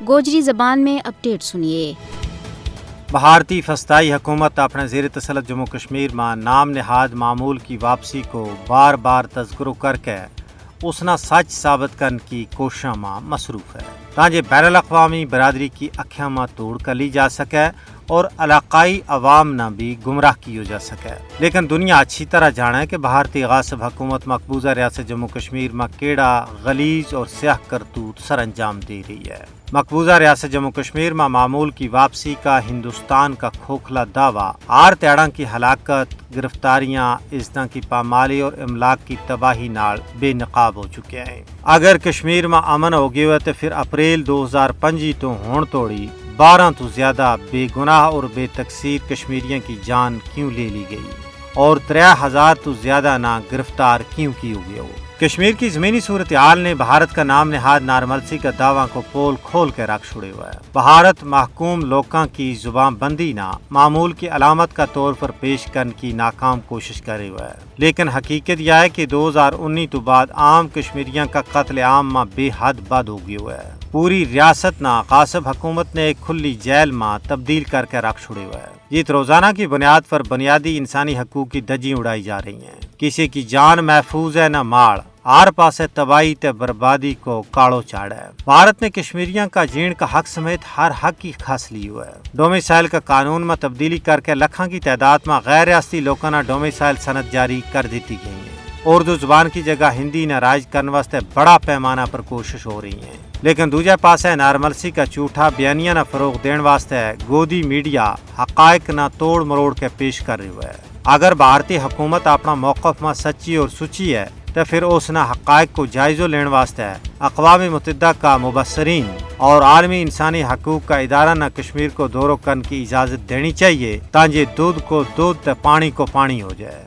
گوجری زبان میں اپڈیٹ سنیے۔ بھارتی فضائی حکومت اپنے زیر تسلط جموں کشمیر میں نام نہاد معمول کی واپسی کو بار بار تذکرہ کر کے اس نہ سچ ثابت کرنے کی کوششوں میں مصروف ہے تاکہ بین الاقوامی برادری کی اکھیاں میں توڑ کر لی جا سکے اور علاقائی عوام نہ بھی گمراہ کی جا سکے۔ لیکن دنیا اچھی طرح جانے کہ بھارتی غاصب حکومت مقبوضہ ریاست جموں کشمیر میں کیڑا غلیظ اور سیاہ کرتوت سر انجام دے رہی ہے۔ مقبوضہ ریاست جموں کشمیر میں معمول کی واپسی کا ہندوستان کا کھوکھلا دعویٰ آر تیڑاں کی ہلاکت، گرفتاریاں، عزتوں کی پامالی اور املاک کی تباہی نال بے نقاب ہو چکے ہیں۔ اگر کشمیر میں امن ہو گیا تو پھر اپریل 2025 تو ہون توڑی 12 تو زیادہ بے گناہ اور بے تقصیر کشمیریوں کی جان کیوں لے لی گئی اور 3000 تو زیادہ نہ گرفتار کیوں کی ہو گیا ہو۔ کشمیر کی زمینی صورتحال نے بھارت کا نام نہاد نارملسی کا دعویٰ کو پول کھول کے رکھ چھوڑے ہوا ہے۔ بھارت محکوم لوگوں کی زبان بندی نہ معمول کی علامت کا طور پر پیش کرنے کی ناکام کوشش کرے ہوا ہے، لیکن حقیقت یہ ہے کہ 2019 تو بعد عام کشمیریوں کا قتل عام میں بے حد بد ہو گیا ہوا ہے۔ پوری ریاست نہ غاصب حکومت نے ایک کھلی جیل میں تبدیل کر کے رکھ چھوڑے ہوا ہے۔ یہ روزانہ کی بنیاد پر بنیادی انسانی حقوق کی دھجیاں اڑائی جا رہی ہیں۔ کسی کی جان محفوظ ہے نہ ماڑ، ہر پاسے تباہی تے بربادی کو کاڑو چاڑا ہے۔ بھارت نے کشمیریوں کا جین کا حق سمیت ہر حق کی خاص لی ہوا ہے۔ ڈومیسائل کا قانون میں تبدیلی کر کے لکھاں کی تعداد میں غیر ریاستی لوگوں نے ڈومیسائل سند جاری کر دیتی گئی ہے۔ اردو زبان کی جگہ ہندی نہ رائج کرنے واسطے بڑا پیمانہ پر کوشش ہو رہی ہے، لیکن دوجے پاسے نارملسی کا جھوٹا بیانیہ نہ فروغ دین واسطے گودی میڈیا حقائق نہ توڑ مروڑ کے پیش کر رہی ہے۔ اگر بھارتی حکومت اپنا موقف میں سچی اور سچی ہے تو پھر اس نے حقائق کو جائزہ لینے واسطے اقوام متحدہ کا مبصرین اور عالمی انسانی حقوق کا ادارہ نہ کشمیر کو دورہ کرنے کی اجازت دینی چاہیے تاکہ دودھ کو دودھ تے پانی کو پانی ہو جائے۔